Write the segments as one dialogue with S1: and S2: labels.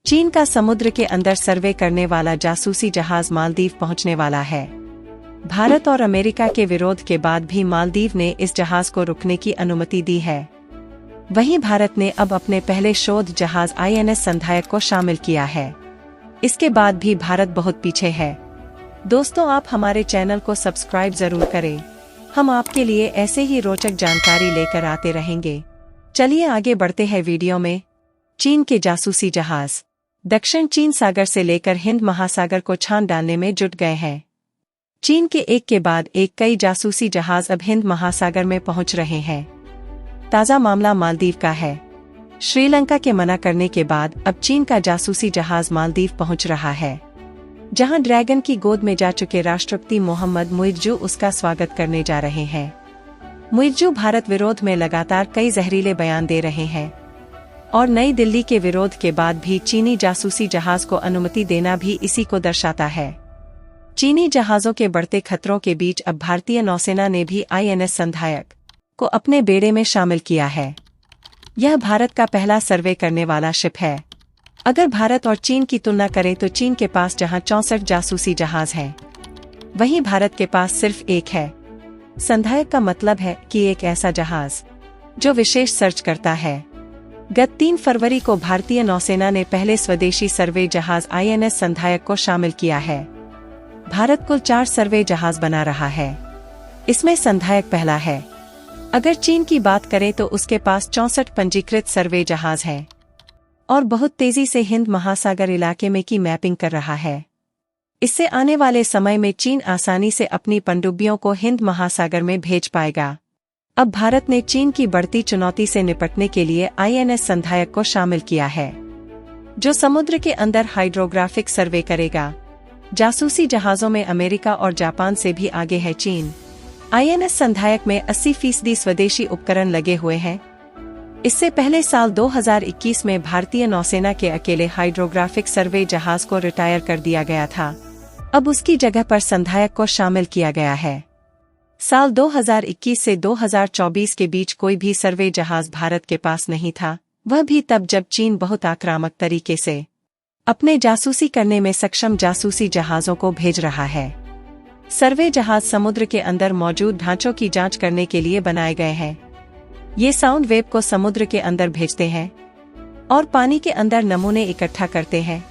S1: चीन का समुद्र के अंदर सर्वे करने वाला जासूसी जहाज मालदीव पहुंचने वाला है। भारत और अमेरिका के विरोध के बाद भी मालदीव ने इस जहाज को रुकने की अनुमति दी है। वहीं भारत ने अब अपने पहले शोध जहाज INS संधायक को शामिल किया है। इसके बाद भी भारत बहुत पीछे है। दोस्तों, आप हमारे चैनल को सब्सक्राइब जरूर करें। हम आपके लिए ऐसे ही रोचक जानकारी लेकर आते रहेंगे। चलिए आगे बढ़ते हैं वीडियो में। चीन के जासूसी जहाज दक्षिण चीन सागर से लेकर हिंद महासागर को छान डालने में जुट गए हैं। चीन के एक के बाद एक कई जासूसी जहाज अब हिंद महासागर में पहुंच रहे हैं। ताज़ा मामला मालदीव का है। श्रीलंका के मना करने के बाद अब चीन का जासूसी जहाज मालदीव पहुंच रहा है, जहां ड्रैगन की गोद में जा चुके राष्ट्रपति मोहम्मद मुइज़्ज़ू उसका स्वागत करने जा रहे हैं। मुइज़्ज़ू भारत विरोध में लगातार कई जहरीले बयान दे रहे हैं और नई दिल्ली के विरोध के बाद भी चीनी जासूसी जहाज को अनुमति देना भी इसी को दर्शाता है। चीनी जहाजों के बढ़ते खतरों के बीच अब भारतीय नौसेना ने भी INS संधायक को अपने बेड़े में शामिल किया है। यह भारत का पहला सर्वे करने वाला शिप है। अगर भारत और चीन की तुलना करें तो चीन के पास जहां 64 जासूसी जहाज हैं, वहीं भारत के पास सिर्फ एक है। संधायक का मतलब है कि एक ऐसा जहाज जो विशेष सर्च करता है। गत 3 फरवरी को भारतीय नौसेना ने पहले स्वदेशी सर्वे जहाज INS संधायक को शामिल किया है। भारत कुल 4 सर्वे जहाज बना रहा है। इसमें संधायक पहला है। अगर चीन की बात करें तो उसके पास 64 पंजीकृत सर्वे जहाज हैं और बहुत तेजी से हिंद महासागर इलाके में की मैपिंग कर रहा है। इससे आने वाले समय में चीन आसानी से अपनी पनडुब्बियों को हिंद महासागर में भेज पाएगा। अब भारत ने चीन की बढ़ती चुनौती से निपटने के लिए INS संधायक को शामिल किया है, जो समुद्र के अंदर हाइड्रोग्राफिक सर्वे करेगा। जासूसी जहाजों में अमेरिका और जापान से भी आगे है चीन। INS संधायक में 80% स्वदेशी उपकरण लगे हुए हैं। इससे पहले साल 2021 में भारतीय नौसेना के अकेले हाइड्रोग्राफिक सर्वे जहाज को रिटायर कर दिया गया था। अब उसकी जगह पर संधायक को शामिल किया गया है। साल 2021 से 2024 के बीच कोई भी सर्वे जहाज भारत के पास नहीं था, वह भी तब जब चीन बहुत आक्रामक तरीके से अपने जासूसी करने में सक्षम जासूसी जहाजों को भेज रहा है। सर्वे जहाज समुद्र के अंदर मौजूद ढांचों की जांच करने के लिए बनाए गए हैं। ये साउंड वेव को समुद्र के अंदर भेजते हैं और पानी के अंदर नमूने इकट्ठा करते हैं।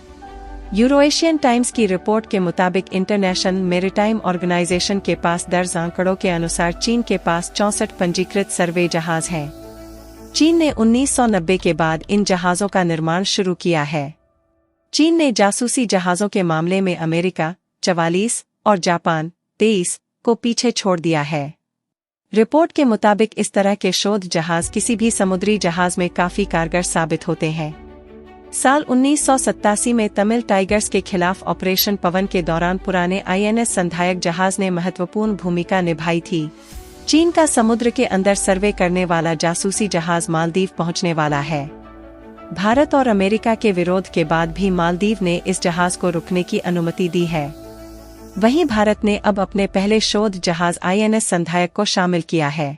S1: यूरोएशियन टाइम्स की रिपोर्ट के मुताबिक इंटरनेशनल मैरीटाइम ऑर्गेनाइजेशन के पास दर्ज आंकड़ों के अनुसार चीन के पास 64 पंजीकृत सर्वे जहाज हैं। चीन ने 1990 के बाद इन जहाजों का निर्माण शुरू किया है। चीन ने जासूसी जहाजों के मामले में अमेरिका 44 और जापान 23 को पीछे छोड़ दिया है। रिपोर्ट के मुताबिक इस तरह के शोध जहाज किसी भी समुद्री जहाज में काफी कारगर साबित होते हैं। साल 1987 में तमिल टाइगर्स के खिलाफ ऑपरेशन पवन के दौरान पुराने INS संधायक जहाज ने महत्वपूर्ण भूमिका निभाई थी। चीन का समुद्र के अंदर सर्वे करने वाला जासूसी जहाज मालदीव पहुंचने वाला है। भारत और अमेरिका के विरोध के बाद भी मालदीव ने इस जहाज को रुकने की अनुमति दी है। वहीं भारत ने अब अपने पहले शोध जहाज INS संधायक को शामिल किया है।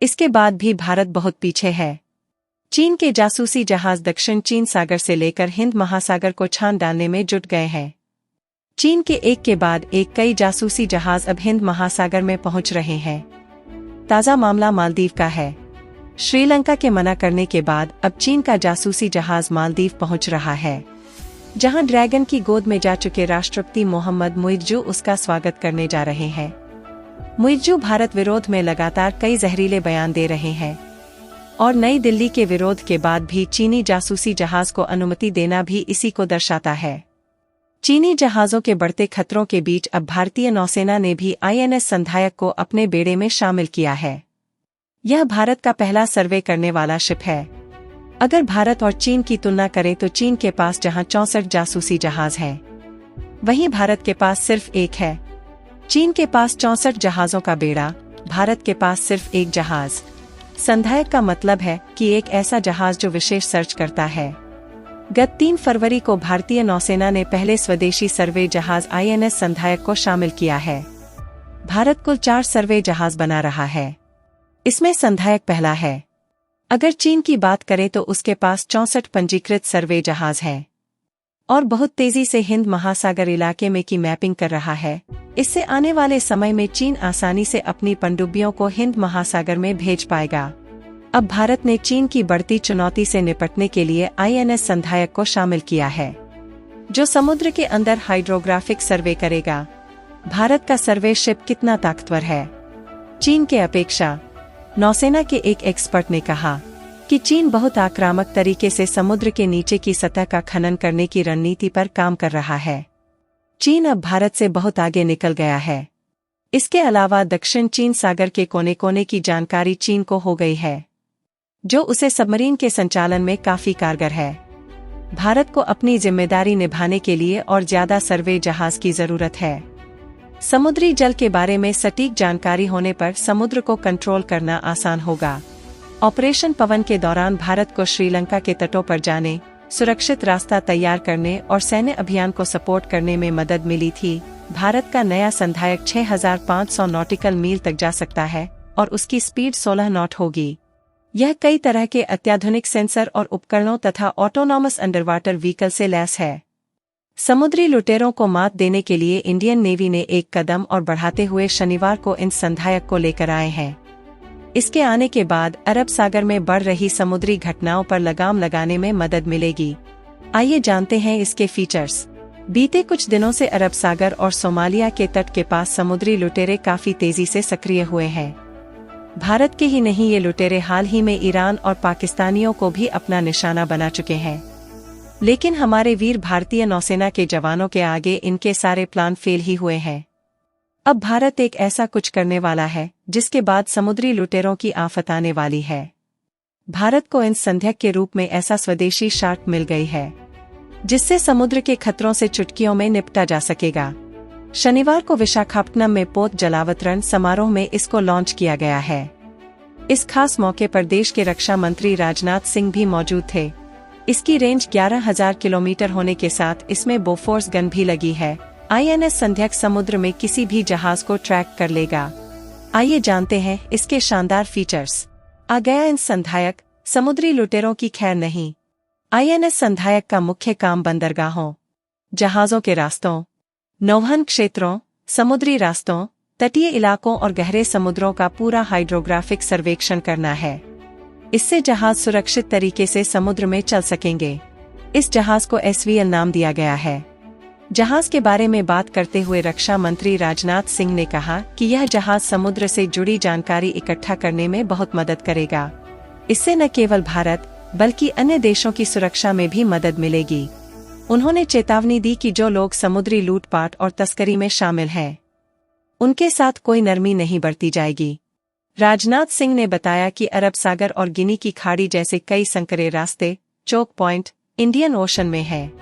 S1: इसके बाद भी भारत बहुत पीछे है। चीन के जासूसी जहाज दक्षिण चीन सागर से लेकर हिंद महासागर को छान डालने में जुट गए हैं। चीन के एक के बाद एक कई जासूसी जहाज अब हिंद महासागर में पहुंच रहे हैं। ताज़ा मामला मालदीव का है। श्रीलंका के मना करने के बाद अब चीन का जासूसी जहाज मालदीव पहुंच रहा है, जहां ड्रैगन की गोद में जा चुके राष्ट्रपति मोहम्मद मुइज़्ज़ू उसका स्वागत करने जा रहे हैं। मुइज़्ज़ू भारत विरोध में लगातार कई जहरीले बयान दे रहे हैं और नई दिल्ली के विरोध के बाद भी चीनी जासूसी जहाज को अनुमति देना भी इसी को दर्शाता है। चीनी जहाजों के बढ़ते खतरों के बीच अब भारतीय नौसेना ने भी INS संधायक को अपने बेड़े में शामिल किया है। यह भारत का पहला सर्वे करने वाला शिप है। अगर भारत और चीन की तुलना करें तो चीन के पास जहां 64 जासूसी जहाज हैं, वहीं भारत के पास सिर्फ एक है। चीन के पास 64 जहाजों का बेड़ा, भारत के पास सिर्फ एक जहाज। संधायक का मतलब है कि एक ऐसा जहाज जो विशेष सर्च करता है। गत 3 फरवरी को भारतीय नौसेना ने पहले स्वदेशी सर्वे जहाज INS संधायक को शामिल किया है। भारत कुल 4 सर्वे जहाज बना रहा है। इसमें संधायक पहला है। अगर चीन की बात करें तो उसके पास 64 पंजीकृत सर्वे जहाज हैं। और बहुत तेजी से हिंद महासागर इलाके में की मैपिंग कर रहा है। इससे आने वाले समय में चीन आसानी से अपनी पनडुब्बियों को हिंद महासागर में भेज पाएगा। अब भारत ने चीन की बढ़ती चुनौती से निपटने के लिए INS संधायक को शामिल किया है, जो समुद्र के अंदर हाइड्रोग्राफिक सर्वे करेगा। भारत का सर्वे शिप कितना ताकतवर है चीन के अपेक्षा? नौसेना के एक एक्सपर्ट ने कहा कि चीन बहुत आक्रामक तरीके से समुद्र के नीचे की सतह का खनन करने की रणनीति पर काम कर रहा है। चीन अब भारत से बहुत आगे निकल गया है। इसके अलावा दक्षिण चीन सागर के कोने कोने की जानकारी चीन को हो गई है, जो उसे सबमरीन के संचालन में काफी कारगर है। भारत को अपनी जिम्मेदारी निभाने के लिए और ज्यादा सर्वे जहाज की जरूरत है। समुद्री जल के बारे में सटीक जानकारी होने पर समुद्र को कंट्रोल करना आसान होगा। ऑपरेशन पवन के दौरान भारत को श्रीलंका के तटों पर जाने, सुरक्षित रास्ता तैयार करने और सैन्य अभियान को सपोर्ट करने में मदद मिली थी। भारत का नया संधायक 6500 नॉटिकल मील तक जा सकता है और उसकी स्पीड 16 नॉट होगी। यह कई तरह के अत्याधुनिक सेंसर और उपकरणों तथा ऑटोनॉमस अंडरवाटर व्हीकल से लैस है। समुद्री लुटेरों को मात देने के लिए इंडियन नेवी ने एक कदम और बढ़ाते हुए शनिवार को इन संधायक को लेकर आए हैं। इसके आने के बाद अरब सागर में बढ़ रही समुद्री घटनाओं पर लगाम लगाने में मदद मिलेगी। आइए जानते हैं इसके फीचर्स। बीते कुछ दिनों से अरब सागर और सोमालिया के तट के पास समुद्री लुटेरे काफी तेजी से सक्रिय हुए हैं। भारत के ही नहीं, ये लुटेरे हाल ही में ईरान और पाकिस्तानियों को भी अपना निशाना बना चुके हैं। लेकिन हमारे वीर भारतीय नौसेना के जवानों के आगे इनके सारे प्लान फेल ही हुए हैं। अब भारत एक ऐसा कुछ करने वाला है जिसके बाद समुद्री लुटेरों की आफत आने वाली है। भारत को इन संध्यक के रूप में ऐसा स्वदेशी शार्क मिल गई है जिससे समुद्र के खतरों से चुटकियों में निपटा जा सकेगा। शनिवार को विशाखापट्टनम में पोत जलावतरण समारोह में इसको लॉन्च किया गया है। इस खास मौके पर देश के रक्षा मंत्री राजनाथ सिंह भी मौजूद थे। इसकी रेंज 11,000 किलोमीटर होने के साथ इसमें बोफोर्स गन भी लगी है। INS संध्यक समुद्र में किसी भी जहाज को ट्रैक कर लेगा। आइए जानते हैं इसके शानदार फीचर्स। आ गया इन संधायक, समुद्री लुटेरों की खैर नहीं। INS संधायक का मुख्य काम बंदरगाहों, जहाजों के रास्तों, नौवहन क्षेत्रों, समुद्री रास्तों, तटीय इलाकों और गहरे समुद्रों का पूरा हाइड्रोग्राफिक सर्वेक्षण करना है। इससे जहाज सुरक्षित तरीके से समुद्र में चल सकेंगे। इस जहाज को SVL नाम दिया गया है। जहाज के बारे में बात करते हुए रक्षा मंत्री राजनाथ सिंह ने कहा कि यह जहाज समुद्र से जुड़ी जानकारी इकट्ठा करने में बहुत मदद करेगा। इससे न केवल भारत बल्कि अन्य देशों की सुरक्षा में भी मदद मिलेगी। उन्होंने चेतावनी दी कि जो लोग समुद्री लूटपाट और तस्करी में शामिल हैं, उनके साथ कोई नरमी नहीं बरती जाएगी। राजनाथ सिंह ने बताया कि अरब सागर और गिनी की खाड़ी जैसे कई संकरे रास्ते, चोक पॉइंट, इंडियन ओशन में है,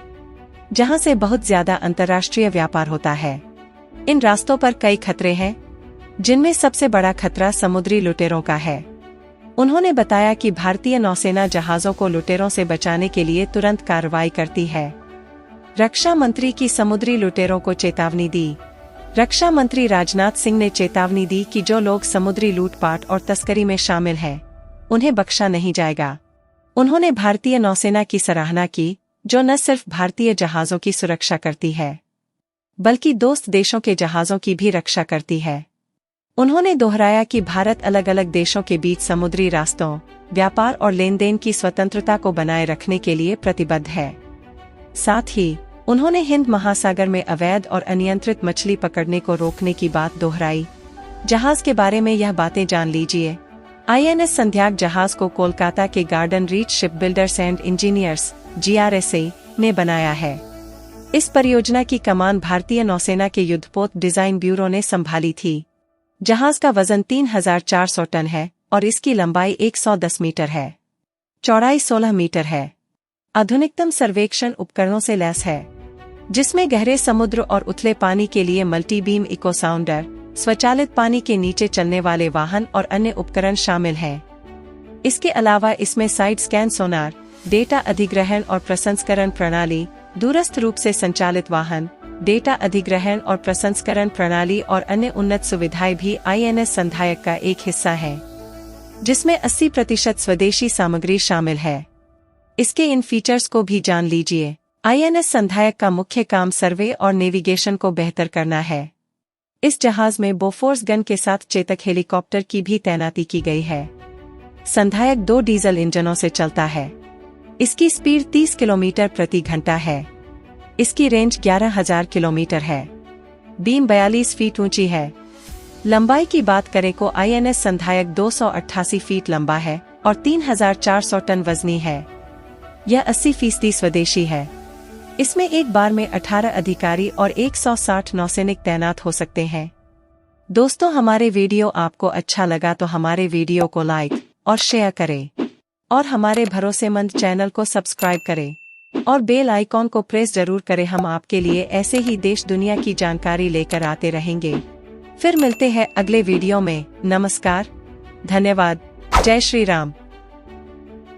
S1: जहां से बहुत ज्यादा अंतर्राष्ट्रीय व्यापार होता है। इन रास्तों पर कई खतरे हैं, जिनमें सबसे बड़ा खतरा समुद्री लुटेरों का है। उन्होंने बताया कि भारतीय नौसेना जहाजों को लुटेरों से बचाने के लिए तुरंत कार्रवाई करती है। रक्षा मंत्री की समुद्री लुटेरों को चेतावनी दी। रक्षा मंत्री राजनाथ सिंह ने चेतावनी दी कि जो लोग समुद्री लूटपाट और तस्करी में शामिल हैं, उन्हें बख्शा नहीं जाएगा। उन्होंने भारतीय नौसेना की सराहना की, जो न सिर्फ भारतीय जहाजों की सुरक्षा करती है, बल्कि दोस्त देशों के जहाजों की भी रक्षा करती है। उन्होंने दोहराया कि भारत अलग अलग देशों के बीच समुद्री रास्तों, व्यापार और लेनदेन की स्वतंत्रता को बनाए रखने के लिए प्रतिबद्ध है। साथ ही उन्होंने हिंद महासागर में अवैध और अनियंत्रित मछली पकड़ने को रोकने की बात दोहराई। जहाज के बारे में यह बातें जान लीजिए। INS संध्याक जहाज को कोलकाता के garden reach ship builders and engineers GRSA ने बनाया है। इस परियोजना की कमान भारतीय नौसेना के युद्धपोत डिजाइन ब्यूरो ने संभाली थी। जहाज का वजन 3400 टन है और इसकी लंबाई 110 मीटर है, चौड़ाई 16 मीटर है। आधुनिकतम सर्वेक्षण उपकरणों से लैस है, जिसमें गहरे समुद्र और उथले पानी के लिए मल्टी बीम इको साउंडर, स्वचालित पानी के नीचे चलने वाले वाहन और अन्य उपकरण शामिल हैं। इसके अलावा इसमें साइड स्कैन सोनार, डेटा अधिग्रहण और प्रसंस्करण प्रणाली, दूरस्थ रूप से संचालित वाहन, डेटा अधिग्रहण और प्रसंस्करण प्रणाली और अन्य उन्नत सुविधाएं भी INS संधायक का एक हिस्सा है, जिसमें 80% स्वदेशी सामग्री शामिल है। इसके इन फीचर्स को भी जान लीजिए। INS संधायक का मुख्य काम सर्वे और नेविगेशन को बेहतर करना है। इस जहाज में बोफोर्स गन के साथ चेतक हेलीकॉप्टर की भी तैनाती की गई है। संधायक 2 डीजल इंजनों से चलता है। इसकी स्पीड 30 किलोमीटर प्रति घंटा है। इसकी रेंज 11,000 किलोमीटर है। बीम 42 फीट ऊंची है। लंबाई की बात करें तो INS संधायक 288 फीट लंबा है और 3,400 टन वजनी है। यह 80% स्वदेशी है। इसमें एक बार में 18 अधिकारी और 160 नौसैनिक तैनात हो सकते हैं। दोस्तों, हमारे वीडियो आपको अच्छा लगा तो हमारे वीडियो को लाइक और शेयर करें और हमारे भरोसेमंद चैनल को सब्सक्राइब करें और बेल आइकॉन को प्रेस जरूर करें। हम आपके लिए ऐसे ही देश दुनिया की जानकारी लेकर आते रहेंगे। फिर मिलते हैं अगले वीडियो में। नमस्कार, धन्यवाद, जय श्री राम।